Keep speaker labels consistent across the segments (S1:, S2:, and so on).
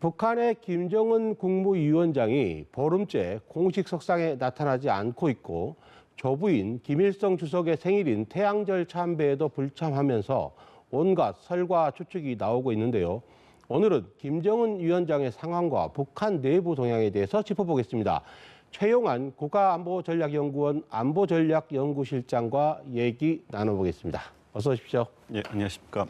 S1: 북한의 김정은 국무위원장이 보름째 공식 석상에 나타나지 않고 있고 조부인 김일성 주석의 생일인 태양절 참배에도 불참하면서 온갖 설과 추측이 나오고 있는데요. 오늘은 김정은 위원장의 상황과 북한 내부 동향에 대해서 짚어보겠습니다. 최용한 국가안보전략연구원 안보전략연구실장과 얘기 나눠보겠습니다. 어서 오십시오.
S2: 예, 안녕하십니까.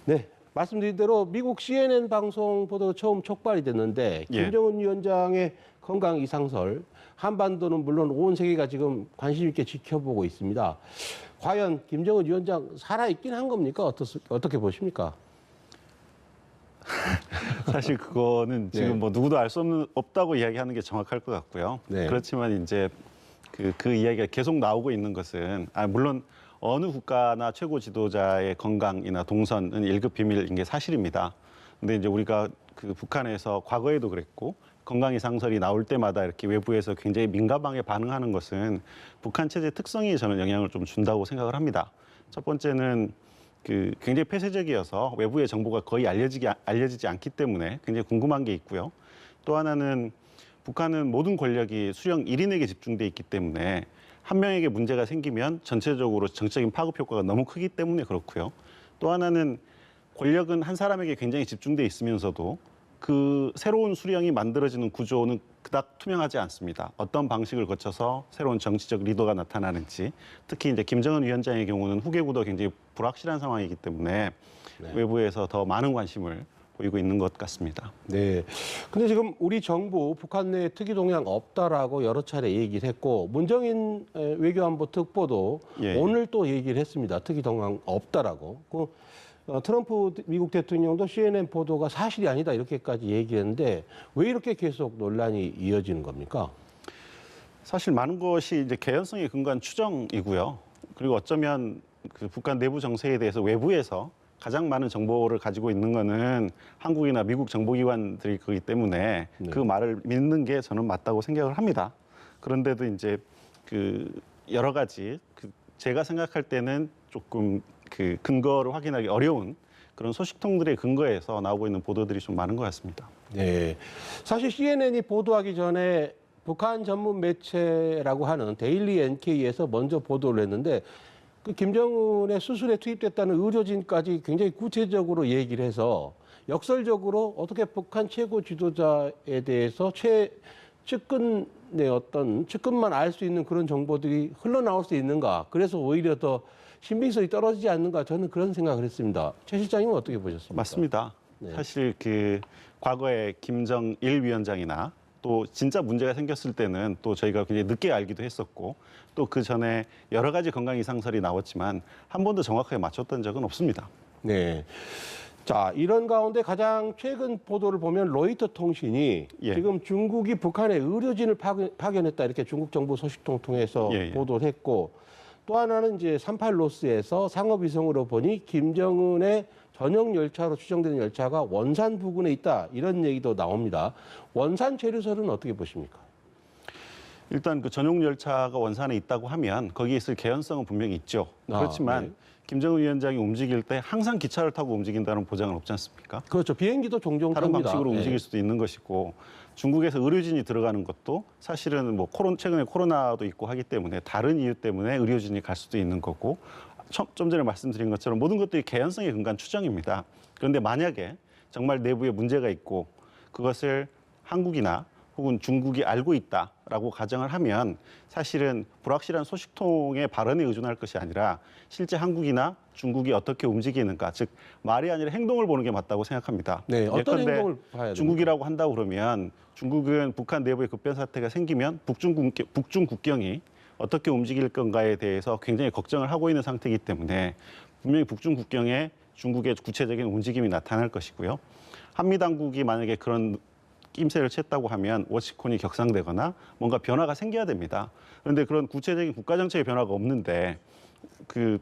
S1: 네, 말씀드린 대로 미국 CNN 방송 보도 처음 촉발이 됐는데 김정은 위원장의 건강 이상설, 한반도는 물론 온 세계가 지금 관심 있게 지켜보고 있습니다. 과연 김정은 위원장 살아있긴 한 겁니까? 어떻게 보십니까?
S2: 사실 그거는 지금 뭐 누구도 알 수 없다고 이야기하는 게 정확할 것 같고요.
S1: 네.
S2: 그렇지만 이제 그 이야기가 계속 나오고 있는 것은 물론 어느 국가나 최고 지도자의 건강이나 동선은 1급 비밀인 게 사실입니다. 근데 이제 우리가 그 북한에서 과거에도 그랬고 건강 이상설이 나올 때마다 이렇게 외부에서 굉장히 민감하게 반응하는 것은 북한 체제 특성이 저는 영향을 좀 준다고 생각을 합니다. 첫 번째는 그 굉장히 폐쇄적이어서 외부의 정보가 거의 알려지지 않기 때문에 굉장히 궁금한 게 있고요. 또 하나는 북한은 모든 권력이 수령 1인에게 집중돼 있기 때문에 한 명에게 문제가 생기면 전체적으로 정치적인 파급 효과가 너무 크기 때문에 그렇고요. 또 하나는 권력은 한 사람에게 굉장히 집중돼 있으면서도 그 새로운 수령이 만들어지는 구조는 그닥 투명하지 않습니다. 어떤 방식을 거쳐서 새로운 정치적 리더가 나타나는지, 특히 이제 김정은 위원장의 경우는 후계구도 굉장히 불확실한 상황이기 때문에 외부에서 더 많은 관심을 보이고 있는 것 같습니다.
S1: 네. 근데 지금 우리 정부 북한 내 특이 동향 없다라고 여러 차례 얘기를 했고 문정인 외교안보 특보도 오늘 또 얘기를 했습니다. 특이 동향 없다라고. 트럼프 미국 대통령도 CNN 보도가 사실이 아니다 이렇게까지 얘기했는데 왜 이렇게 계속 논란이 이어지는 겁니까?
S2: 사실 많은 것이 이제 개연성에 근거한 추정이고요. 그리고 어쩌면 그 북한 내부 정세에 대해서 외부에서 가장 많은 정보를 가지고 있는 거는 한국이나 미국 정보기관들이 거기 때문에 그 말을 믿는 게 저는 맞다고 생각을 합니다. 그런데도 이제 그 여러 가지 제가 생각할 때는 조금 그 근거를 확인하기 어려운 그런 소식통들의 근거에서 나오고 있는 보도들이 좀 많은 것 같습니다.
S1: 네, 사실 CNN이 보도하기 전에 북한 전문 매체라고 하는 데일리 NK에서 먼저 보도를 했는데 그 김정은의 수술에 투입됐다는 의료진까지 굉장히 구체적으로 얘기를 해서 역설적으로 어떻게 북한 최고 지도자에 대해서 측근의 어떤 측근만 알 수 있는 그런 정보들이 흘러나올 수 있는가? 그래서 오히려 더 신빙성이 떨어지지 않는가? 저는 그런 생각을 했습니다. 최 실장님은 어떻게 보셨습니까?
S2: 맞습니다. 사실 그 과거에 김정일 위원장이나 또 진짜 문제가 생겼을 때는 또 저희가 굉장히 늦게 알기도 했었고 또 그 전에 여러 가지 건강 이상설이 나왔지만 한 번도 정확하게 맞췄던 적은 없습니다.
S1: 네. 자, 이런 가운데 가장 최근 보도를 보면 로이터 통신이 지금 중국이 북한에 의료진을 파견했다 이렇게 중국 정부 소식통 통해서 보도를 했고 또 하나는 이제 38로스에서 상업위성으로 보니 김정은의 전용 열차로 추정되는 열차가 원산 부근에 있다 이런 얘기도 나옵니다. 원산 체류설은 어떻게 보십니까?
S2: 일단 그 전용 열차가 원산에 있다고 하면 거기에 있을 개연성은 분명히 있죠. 그렇지만 김정은 위원장이 움직일 때 항상 기차를 타고 움직인다는 보장은 없지 않습니까?
S1: 그렇죠. 비행기도 종종
S2: 다른
S1: 탑니다.
S2: 방식으로 움직일 수도 있는 것이고 중국에서 의료진이 들어가는 것도 사실은 뭐 최근에 코로나도 있고 하기 때문에 다른 이유 때문에 의료진이 갈 수도 있는 거고 좀 전에 말씀드린 것처럼 모든 것들이 개연성에 근거한 추정입니다. 그런데 만약에 정말 내부에 문제가 있고 그것을 한국이나 혹은 중국이 알고 있다라고 가정을 하면 사실은 불확실한 소식통의 발언에 의존할 것이 아니라 실제 한국이나 중국이 어떻게 움직이는가, 즉 말이 아니라 행동을 보는 게 맞다고 생각합니다.
S1: 네, 어떤 행동을 봐야 됩니까?
S2: 중국이라고 한다고 그러면 중국은 북한 내부에 급변 사태가 생기면 북중 국경이 어떻게 움직일 건가에 대해서 굉장히 걱정을 하고 있는 상태이기 때문에 분명히 북중 국경에 중국의 구체적인 움직임이 나타날 것이고요. 한미 당국이 만약에 그런 낌새를 챘다고 하면 워치콘이 격상되거나 뭔가 변화가 생겨야 됩니다. 그런데 그런 구체적인 국가 정책의 변화가 없는데 그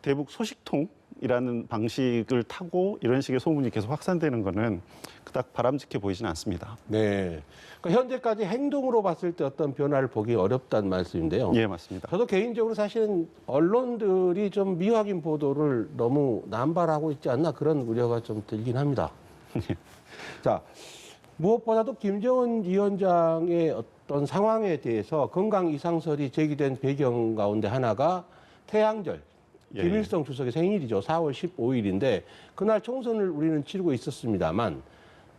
S2: 대북 소식통이라는 방식을 타고 이런 식의 소문이 계속 확산되는 거는 그닥 바람직해 보이지는 않습니다.
S1: 네. 그러니까 현재까지 행동으로 봤을 때 어떤 변화를 보기 어렵다는 말씀인데요.
S2: 예, 맞습니다.
S1: 저도 개인적으로 사실은 언론들이 좀 미확인 보도를 너무 남발하고 있지 않나 그런 우려가 좀 들긴 합니다. 자, 무엇보다도 김정은 위원장의 어떤 상황에 대해서 건강 이상설이 제기된 배경 가운데 하나가 태양절,
S2: 예,
S1: 김일성 주석의 생일이죠. 4월 15일인데 그날 총선을 우리는 치르고 있었습니다만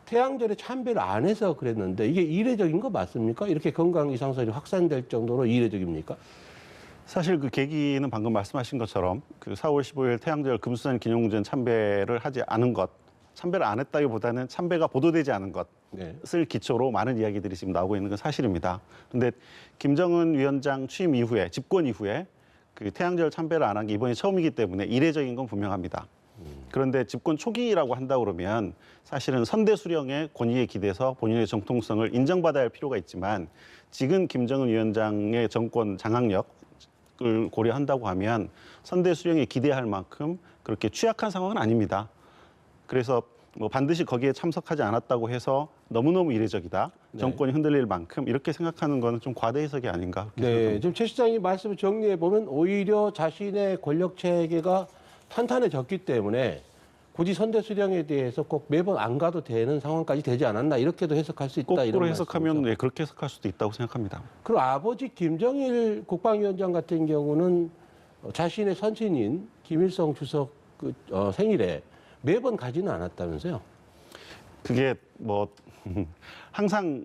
S1: 태양절에 참배를 안 해서 그랬는데 이게 이례적인 거 맞습니까? 이렇게 건강 이상설이 확산될 정도로 이례적입니까?
S2: 사실 그 계기는 방금 말씀하신 것처럼 그 4월 15일 태양절 금수산 기념공전 참배를 하지 않은 것, 참배를 안 했다기보다는 참배가 보도되지 않은 것을
S1: 네.
S2: 기초로 많은 이야기들이 지금 나오고 있는 건 사실입니다. 그런데 김정은 위원장 취임 이후에, 집권 이후에 그 태양절 참배를 안 한 게 이번이 처음이기 때문에 이례적인 건 분명합니다. 그런데 집권 초기라고 한다 그러면 사실은 선대 수령의 권위에 기대서 본인의 정통성을 인정받아야 할 필요가 있지만 지금 김정은 위원장의 정권 장악력을 고려한다고 하면 선대 수령에 기대할 만큼 그렇게 취약한 상황은 아닙니다. 그래서 뭐 반드시 거기에 참석하지 않았다고 해서 너무너무 이례적이다.
S1: 네.
S2: 정권이 흔들릴 만큼 이렇게 생각하는 거는 좀 과대 해석이 아닌가. 그렇게
S1: 네,
S2: 생각합니다.
S1: 지금 최 시장님 말씀을 정리해 보면 오히려 자신의 권력 체계가 탄탄해졌기 때문에 굳이 선대 수령에 대해서 꼭 매번 안 가도 되는 상황까지 되지 않았나 이렇게도 해석할 수 있다. 이런
S2: 거꾸로 해석하면
S1: 말씀이죠.
S2: 네, 그렇게 해석할 수도 있다고 생각합니다.
S1: 그리고 아버지 김정일 국방위원장 같은 경우는 자신의 선친인 김일성 주석 생일에 매번 가지는 않았다면서요?
S2: 그게 뭐 항상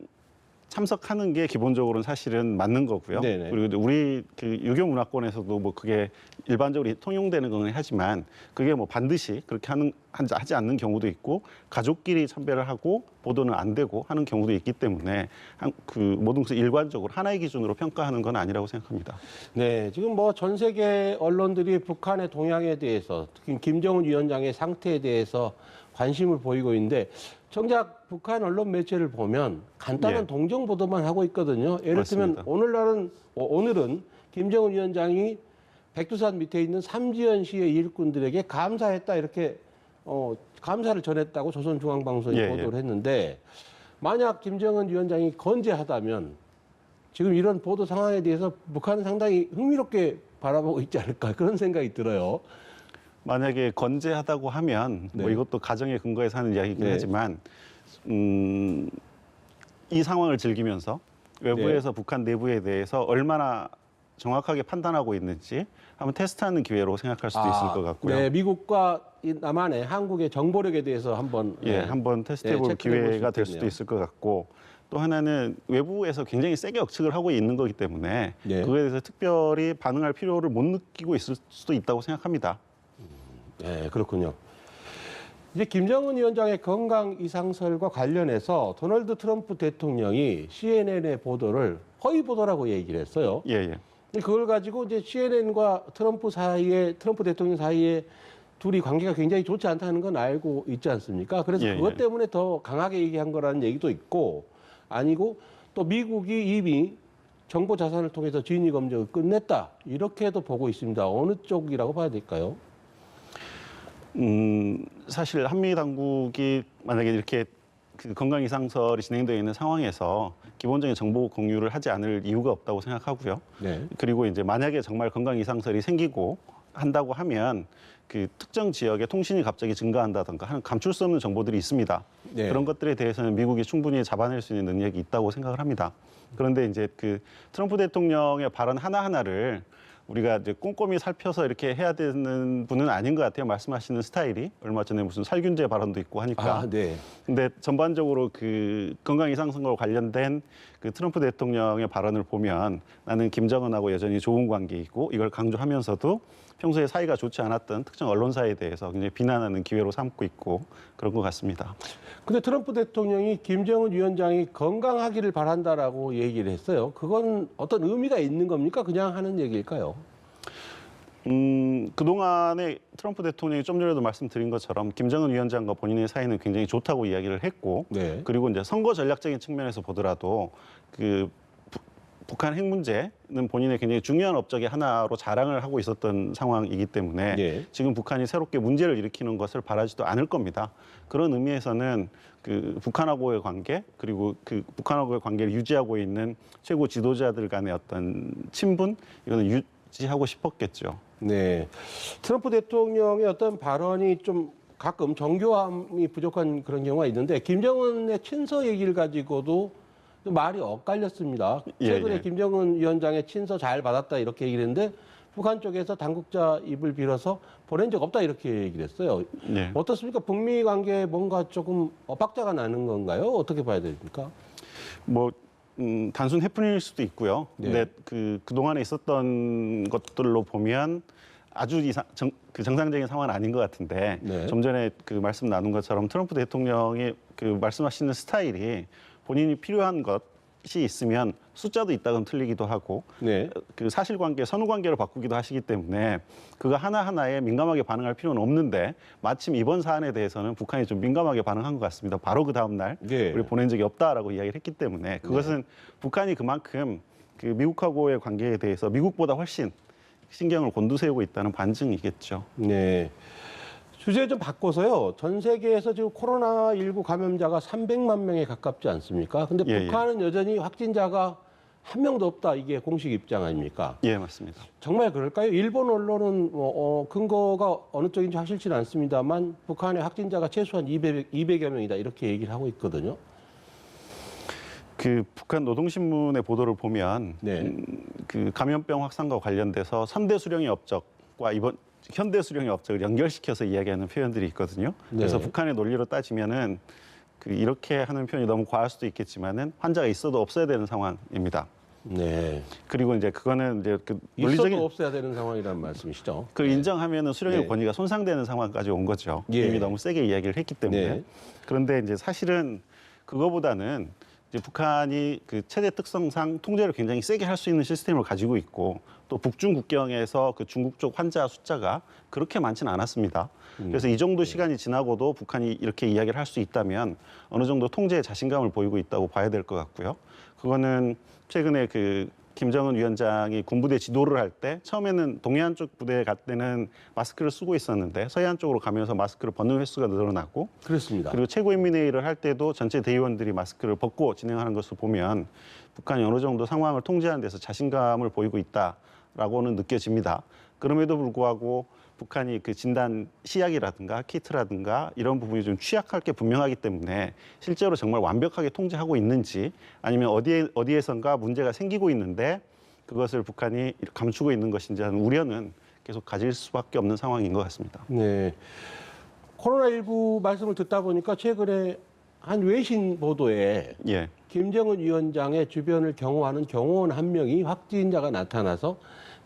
S2: 참석하는 게 기본적으로는 사실은 맞는 거고요.
S1: 네네.
S2: 그리고 이제 우리 그 유교 문화권에서도 뭐 그게 일반적으로 통용되는 거는 하지만 그게 뭐 반드시 그렇게 하지 않는 경우도 있고 가족끼리 참배를 하고 보도는 안 되고 하는 경우도 있기 때문에 그 모든 것을 일관적으로 하나의 기준으로 평가하는 건 아니라고 생각합니다.
S1: 네, 지금 뭐 전 세계 언론들이 북한의 동향에 대해서 특히 김정은 위원장의 상태에 대해서 관심을 보이고 있는데 정작 북한 언론 매체를 보면 간단한
S2: 예.
S1: 동정 보도만 하고 있거든요. 예를 들면
S2: 맞습니다.
S1: 오늘은 김정은 위원장이 백두산 밑에 있는 삼지연시의 일꾼들에게 감사했다 이렇게 감사를 전했다고 조선중앙방송이
S2: 예,
S1: 보도를 했는데 만약 김정은 위원장이 건재하다면 지금 이런 보도 상황에 대해서 북한은 상당히 흥미롭게 바라보고 있지 않을까 그런 생각이 들어요.
S2: 만약에 건재하다고 하면 뭐
S1: 네.
S2: 이것도 가정의 근거에서 하는 이야기이긴
S1: 네.
S2: 하지만 이 상황을 즐기면서 외부에서 북한 내부에 대해서 얼마나 정확하게 판단하고 있는지 한번 테스트하는 기회로 생각할 수도 있을 것 같고요.
S1: 네, 미국과 이 남한의 한국의 정보력에 대해서 한번
S2: 예, 한번 테스트해볼
S1: 체크해볼 수
S2: 기회가 될
S1: 있겠네요.
S2: 수도 있을 것 같고 또 하나는 외부에서 굉장히 세게 억측을 하고 있는 거기 때문에
S1: 네.
S2: 그거에 대해서 특별히 반응할 필요를 못 느끼고 있을 수도 있다고 생각합니다.
S1: 네, 그렇군요. 이제 김정은 위원장의 건강 이상설과 관련해서 도널드 트럼프 대통령이 CNN의 보도를 허위 보도라고 얘기를 했어요.
S2: 예, 예.
S1: 그걸 가지고 이제 CNN과 트럼프 대통령 사이에 둘이 관계가 굉장히 좋지 않다는 건 알고 있지 않습니까? 그래서
S2: 예,
S1: 그것
S2: 예.
S1: 때문에 더 강하게 얘기한 거라는 얘기도 있고 아니고 또 미국이 이미 정보 자산을 통해서 진위 검증을 끝냈다 이렇게도 보고 있습니다. 어느 쪽이라고 봐야 될까요?
S2: 사실 한미 당국이 만약에 이렇게 그 건강 이상설이 진행되어 있는 상황에서 기본적인 정보 공유를 하지 않을 이유가 없다고 생각하고요.
S1: 네.
S2: 그리고 이제 만약에 정말 건강 이상설이 생기고 한다고 하면 그 특정 지역의 통신이 갑자기 증가한다던가 하는 감출 수 없는 정보들이 있습니다.
S1: 네.
S2: 그런 것들에 대해서는 미국이 충분히 잡아낼 수 있는 능력이 있다고 생각을 합니다. 그런데 이제 그 트럼프 대통령의 발언 하나하나를 우리가 이제 꼼꼼히 살펴서 이렇게 해야 되는 분은 아닌 것 같아요. 말씀하시는 스타일이 얼마 전에 무슨 살균제 발언도 있고 하니까.
S1: 네.
S2: 근데 전반적으로 그 건강 이상선거 관련된 그 트럼프 대통령의 발언을 보면 나는 김정은하고 여전히 좋은 관계이고 이걸 강조하면서도 평소에 사이가 좋지 않았던 특정 언론사에 대해서 굉장히 비난하는 기회로 삼고 있고 그런 것 같습니다.
S1: 근데 트럼프 대통령이 김정은 위원장이 건강하기를 바란다라고 얘기를 했어요. 그건 어떤 의미가 있는 겁니까? 그냥 하는 얘기일까요?
S2: 그동안에 트럼프 대통령이 좀 전에도 말씀드린 것처럼 김정은 위원장과 본인의 사이는 굉장히 좋다고 이야기를 했고
S1: 네.
S2: 그리고 이제 선거 전략적인 측면에서 보더라도 그 북한 핵 문제는 본인의 굉장히 중요한 업적의 하나로 자랑을 하고 있었던 상황이기 때문에
S1: 네.
S2: 지금 북한이 새롭게 문제를 일으키는 것을 바라지도 않을 겁니다. 그런 의미에서는 그 북한하고의 관계 그리고 그 북한하고의 관계를 유지하고 있는 최고 지도자들 간의 어떤 친분 이거는 유지하고 싶었겠죠.
S1: 네. 트럼프 대통령의 어떤 발언이 좀 가끔 정교함이 부족한 그런 경우가 있는데 김정은의 친서 얘기를 가지고도 좀 말이 엇갈렸습니다. 최근에
S2: 예.
S1: 김정은 위원장의 친서 잘 받았다 이렇게 얘기를 했는데 북한 쪽에서 당국자 입을 빌어서 보낸 적 없다 이렇게 얘기를 했어요.
S2: 예.
S1: 어떻습니까? 북미 관계에 뭔가 조금 엇박자가 나는 건가요? 어떻게 봐야 됩니까?
S2: 뭐 단순 해프닝일 수도 있고요. 근데 그동안에 있었던 것들로 보면 아주 정상적인 상황은 아닌 것 같은데
S1: 네.
S2: 좀 전에 그 말씀 나눈 것처럼 트럼프 대통령이 그 말씀하시는 스타일이 본인이 필요한 것이 있으면 숫자도 있다곤 틀리기도 하고
S1: 네.
S2: 그 사실관계, 선후관계를 바꾸기도 하시기 때문에 그거 하나하나에 민감하게 반응할 필요는 없는데 마침 이번 사안에 대해서는 북한이 좀 민감하게 반응한 것 같습니다. 바로 그 다음 날
S1: 네.
S2: 우리 보낸 적이 없다라고 이야기를 했기 때문에 그것은 북한이 그만큼 그 미국하고의 관계에 대해서 미국보다 훨씬 신경을 곤두세우고 있다는 반증이겠죠.
S1: 네. 주제 좀 바꿔서요. 전 세계에서 지금 코로나19 감염자가 300만 명에 가깝지 않습니까? 근데 북한은 여전히 확진자가 한 명도 없다. 이게 공식 입장 아닙니까?
S2: 예, 맞습니다.
S1: 정말 그럴까요? 일본 언론은 근거가 어느 쪽인지 확실치는 않습니다만 북한의 확진자가 최소한 200여 명이다. 이렇게 얘기를 하고 있거든요.
S2: 그 북한 노동신문의 보도를 보면
S1: 네.
S2: 그 감염병 확산과 관련돼서 3대 수령의 업적과 이번 현대 수령의 업적을 연결시켜서 이야기하는 표현들이 있거든요. 그래서
S1: 네.
S2: 북한의 논리로 따지면은 그 이렇게 하는 표현이 너무 과할 수도 있겠지만은 환자가 있어도 없어야 되는 상황입니다.
S1: 네.
S2: 그리고 이제 그거는 이제 그
S1: 있어도
S2: 논리적인
S1: 없어야 되는 상황이라는 말씀이시죠?
S2: 그 인정하면은 수령의
S1: 네.
S2: 권위가 손상되는 상황까지 온 거죠.
S1: 예.
S2: 이미 너무 세게 이야기를 했기 때문에.
S1: 네.
S2: 그런데 이제 사실은 그거보다는 이제 북한이 그 체제 특성상 통제를 굉장히 세게 할 수 있는 시스템을 가지고 있고 또 북중 국경에서 그 중국 쪽 환자 숫자가 그렇게 많지는 않았습니다. 그래서 이 정도 시간이 지나고도 북한이 이렇게 이야기를 할 수 있다면 어느 정도 통제에 자신감을 보이고 있다고 봐야 될 것 같고요. 그거는 최근에 그 김정은 위원장이 군부대 지도를 할 때 처음에는 동해안 쪽 부대에 갈 때는 마스크를 쓰고 있었는데 서해안 쪽으로 가면서 마스크를 벗는 횟수가 늘어났고
S1: 그렇습니다.
S2: 그리고 최고인민회의를 할 때도 전체 대의원들이 마스크를 벗고 진행하는 것을 보면 북한이 어느 정도 상황을 통제하는 데서 자신감을 보이고 있다라고는 느껴집니다. 그럼에도 불구하고 북한이 그 진단 시약이라든가 키트라든가 이런 부분이 좀 취약할 게 분명하기 때문에 실제로 정말 완벽하게 통제하고 있는지 아니면 어디에선가 문제가 생기고 있는데 그것을 북한이 감추고 있는 것인지 하는 우려는 계속 가질 수밖에 없는 상황인 것 같습니다.
S1: 네. 코로나19 말씀을 듣다 보니까 최근에 한 외신 보도에
S2: 예.
S1: 김정은 위원장의 주변을 경호하는 경호원 한 명이 확진자가 나타나서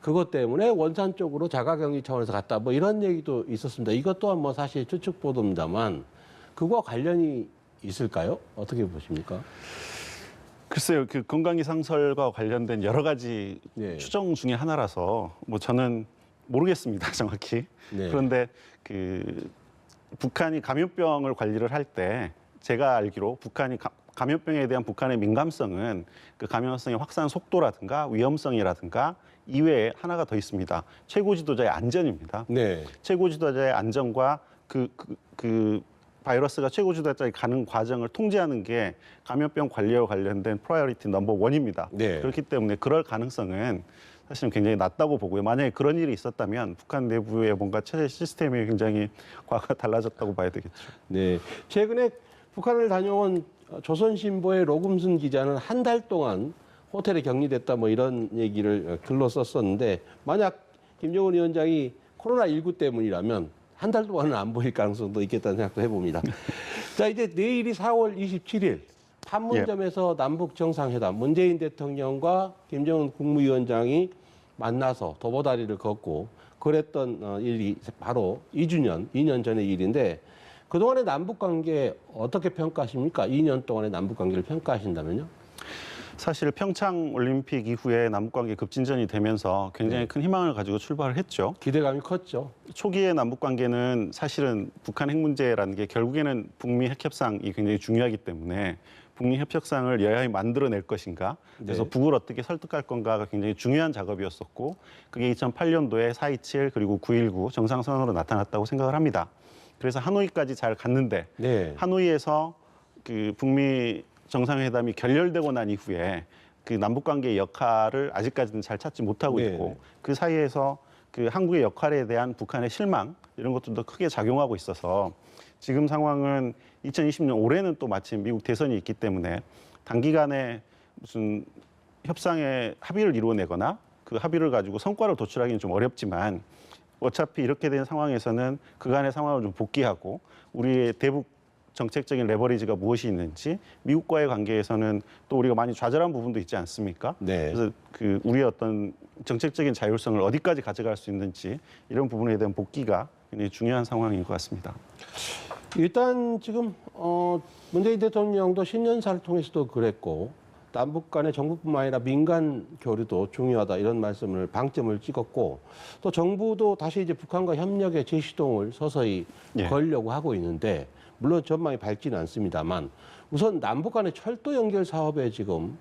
S1: 그것 때문에 원산 쪽으로 자가격리 차원에서 갔다 뭐 이런 얘기도 있었습니다. 이것 또한 뭐 사실 추측 보도입니다만 그거와 관련이 있을까요? 어떻게 보십니까?
S2: 글쎄요, 그 건강이상설과 관련된 여러 가지
S1: 네.
S2: 추정 중에 하나라서 뭐 저는 모르겠습니다, 정확히.
S1: 네.
S2: 그런데 그 북한이 감염병을 관리를 할 때 제가 알기로 북한이 감염병에 대한 북한의 민감성은 그 감염성의 확산 속도라든가 위험성이라든가 이외에 하나가 더 있습니다. 최고 지도자의 안전입니다.
S1: 네.
S2: 최고 지도자의 안전과 그 바이러스가 최고 지도자에 가는 과정을 통제하는 게 감염병 관리와 관련된 프라이어리티 넘버 원입니다.
S1: 네.
S2: 그렇기 때문에 그럴 가능성은 사실은 굉장히 낮다고 보고요. 만약에 그런 일이 있었다면 북한 내부의 뭔가 체제 시스템이 굉장히 과거가 달라졌다고 봐야 되겠죠.
S1: 네. 최근에 북한을 다녀온 조선신보의 로금순 기자는 한 달 동안 호텔에 격리됐다 뭐 이런 얘기를 글로 썼었는데 만약 김정은 위원장이 코로나19 때문이라면 한 달 동안은 안 보일 가능성도 있겠다는 생각도 해봅니다. 자, 이제 내일이 4월 27일 판문점에서 남북 정상회담 문재인 대통령과 김정은 국무위원장이 만나서 도보다리를 걷고 그랬던 일이 바로 2년 전의 일인데 그동안의 남북 관계 어떻게 평가하십니까? 2년 동안의 남북 관계를 평가하신다면요?
S2: 사실 평창 올림픽 이후에 남북관계 급진전이 되면서 굉장히 큰 희망을 가지고 출발을 했죠.
S1: 기대감이 컸죠.
S2: 초기의 남북관계는 사실은 북한 핵 문제라는 게 결국에는 북미 핵협상이 굉장히 중요하기 때문에 북미 협력상을 여야히 만들어낼 것인가 그래서
S1: 네.
S2: 북을 어떻게 설득할 건가가 굉장히 중요한 작업이었었고 그게 2008년도에 4.27 그리고 9.19 정상선언으로 나타났다고 생각을 합니다. 그래서 하노이까지 잘 갔는데
S1: 네.
S2: 하노이에서 그 북미 정상회담이 결렬되고 난 이후에 그 남북관계의 역할을 아직까지는 잘 찾지 못하고
S1: 네.
S2: 있고 그 사이에서 그 한국의 역할에 대한 북한의 실망 이런 것들도 크게 작용하고 있어서 지금 상황은 2020년 올해는 또 마침 미국 대선이 있기 때문에 단기간에 무슨 협상에 합의를 이루어내거나 그 합의를 가지고 성과를 도출하기는 좀 어렵지만 어차피 이렇게 된 상황에서는 그간의 상황을 좀 복귀하고 우리의 대북 정책적인 레버리지가 무엇이 있는지 미국과의 관계에서는 또 우리가 많이 좌절한 부분도 있지 않습니까?
S1: 네.
S2: 그래서 그 우리의 어떤 정책적인 자율성을 어디까지 가져갈 수 있는지 이런 부분에 대한 복귀가 굉장히 중요한 상황인 것 같습니다.
S1: 일단 지금 문재인 대통령도 신년사를 통해서도 그랬고 남북 간의 정부뿐만 아니라 민간 교류도 중요하다 이런 말씀을 방점을 찍었고 또 정부도 다시 이제 북한과 협력의 재시동을 서서히
S2: 예.
S1: 걸려고 하고 있는데 물론 전망이 밝지는 않습니다만 우선 남북 간의 철도 연결 사업에 지금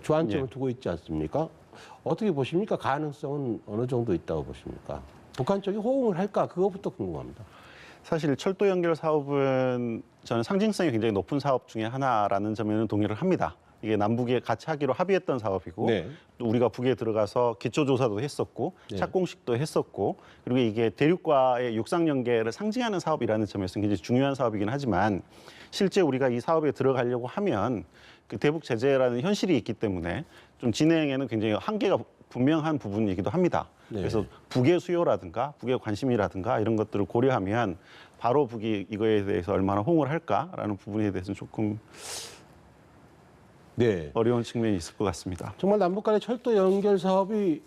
S1: 주안점을
S2: 예.
S1: 두고 있지 않습니까? 어떻게 보십니까? 가능성은 어느 정도 있다고 보십니까? 북한 쪽이 호응을 할까? 그거부터 궁금합니다.
S2: 사실 철도 연결 사업은 저는 상징성이 굉장히 높은 사업 중에 하나라는 점에는 동의를 합니다. 이게 남북이 같이 하기로 합의했던 사업이고
S1: 네.
S2: 또 우리가 북에 들어가서 기초조사도 했었고
S1: 네.
S2: 착공식도 했었고 그리고 이게 대륙과의 육상 연계를 상징하는 사업이라는 점에서 굉장히 중요한 사업이긴 하지만 실제 우리가 이 사업에 들어가려고 하면 그 대북 제재라는 현실이 있기 때문에 좀 진행에는 굉장히 한계가 분명한 부분이기도 합니다.
S1: 네.
S2: 그래서 북의 수요라든가 북의 관심이라든가 이런 것들을 고려하면 바로 북이 이거에 대해서 얼마나 호응을 할까라는 부분에 대해서는 조금
S1: 네.
S2: 어려운 측면이 있을 것 같습니다.
S1: 정말 남북 간의 철도 연결 사업이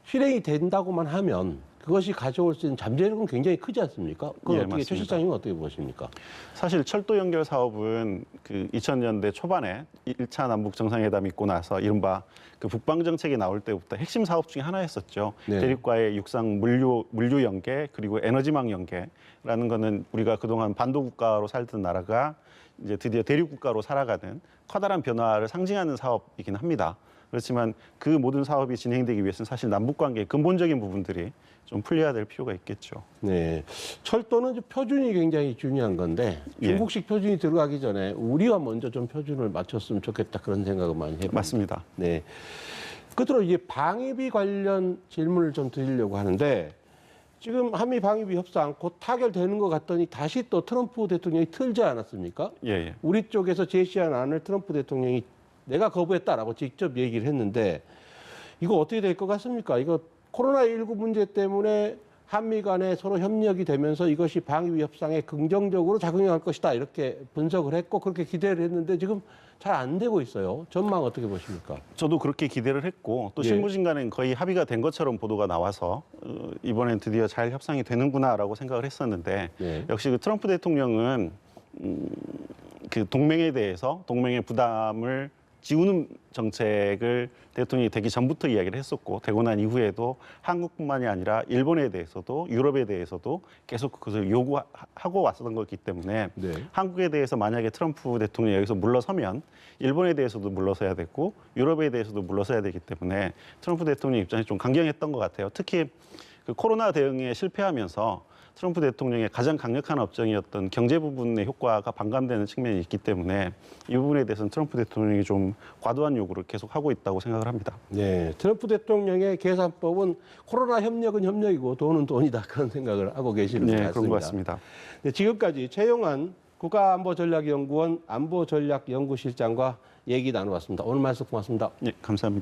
S1: 실행이 된다고만 하면 그것이 가져올 수 있는 잠재력은 굉장히 크지 않습니까? 그건
S2: 예,
S1: 어떻게 최
S2: 맞습니다.
S1: 실장님은 어떻게 보십니까?
S2: 사실 철도 연결 사업은 그 2000년대 초반에 1차 남북 정상회담이 있고 나서 이른바 그 북방 정책이 나올 때부터 핵심 사업 중에 하나였었죠.
S1: 네.
S2: 대륙과의 육상 물류 연계 그리고 에너지망 연계라는 거는 우리가 그동안 반도 국가로 살던 나라가 이제 드디어 대륙 국가로 살아가는 커다란 변화를 상징하는 사업이긴 합니다. 그렇지만 그 모든 사업이 진행되기 위해서는 사실 남북 관계의 근본적인 부분들이 좀 풀려야 될 필요가 있겠죠.
S1: 네. 철도는 이제 표준이 굉장히 중요한 건데
S2: 예.
S1: 중국식 표준이 들어가기 전에 우리와 먼저 좀 표준을 맞췄으면 좋겠다 그런 생각을 많이 해봅니다.
S2: 맞습니다.
S1: 네. 끝으로 이제 방위비 관련 질문을 좀 드리려고 하는데 지금 한미 방위비 협상 곧 타결되는 것 같더니 다시 또 트럼프 대통령이 틀지 않았습니까?
S2: 예, 예.
S1: 우리 쪽에서 제시한 안을 트럼프 대통령이 내가 거부했다라고 직접 얘기를 했는데 이거 어떻게 될 것 같습니까? 이거 코로나19 문제 때문에 한미 간에 서로 협력이 되면서 이것이 방위비 협상에 긍정적으로 작용할 것이다 이렇게 분석을 했고 그렇게 기대를 했는데 지금 잘 안 되고 있어요. 전망 어떻게 보십니까?
S2: 저도 그렇게 기대를 했고 또
S1: 예.
S2: 실무진간엔 거의 합의가 된 것처럼 보도가 나와서 이번엔 드디어 잘 협상이 되는구나라고 생각을 했었는데
S1: 네.
S2: 역시 그 트럼프 대통령은 그 동맹에 대해서 동맹의 부담을 지우는 정책을 대통령이 되기 전부터 이야기를 했었고 되고 난 이후에도 한국뿐만이 아니라 일본에 대해서도 유럽에 대해서도 계속 그것을 요구하고 왔었던 거기 때문에
S1: 네.
S2: 한국에 대해서 만약에 트럼프 대통령이 여기서 물러서면 일본에 대해서도 물러서야 되고 유럽에 대해서도 물러서야 되기 때문에 트럼프 대통령 입장이 좀 강경했던 것 같아요. 특히 그 코로나 대응에 실패하면서 트럼프 대통령의 가장 강력한 업적이었던 경제 부분의 효과가 반감되는 측면이 있기 때문에 이 부분에 대해서는 트럼프 대통령이 좀 과도한 요구를 계속 하고 있다고 생각을 합니다.
S1: 네, 트럼프 대통령의 계산법은 코로나 협력은 협력이고 돈은 돈이다 그런 생각을 하고 계시는 것
S2: 네,
S1: 같습니다.
S2: 그런 것 같습니다.
S1: 네, 지금까지 최용환 국가안보전략연구원 안보전략연구실장과 얘기 나눠봤습니다. 오늘 말씀 고맙습니다.
S2: 네, 감사합니다.